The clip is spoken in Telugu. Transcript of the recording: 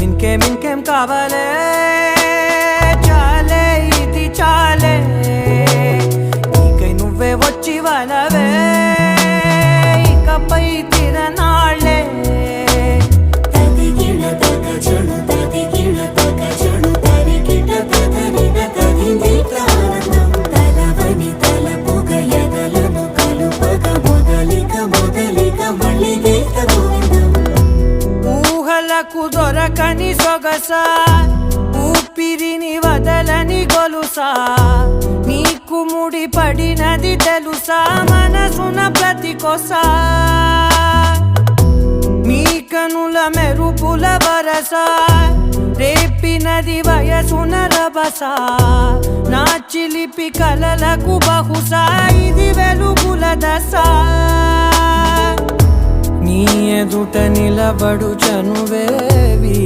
ఇంకేం కావాలే చాలే ఇది చాలే నీకై నువ్వే వచ్చి వలవే ఇకపై తిరనాళ్ళే ఊహలకు దొరకని సొగసా ఊపిరిని వదలని గొలుసా నీకు ముడి పడినది తెలుసా మనసున ప్రతి కొసా మీ కనుల మెరుపుల వరసా రేపినది వయసున రభసా నా చిలిపి కలలకు బహుశా ఇది వెలుగుల దశ నీ ఎదుట నిలబడు చనువేవి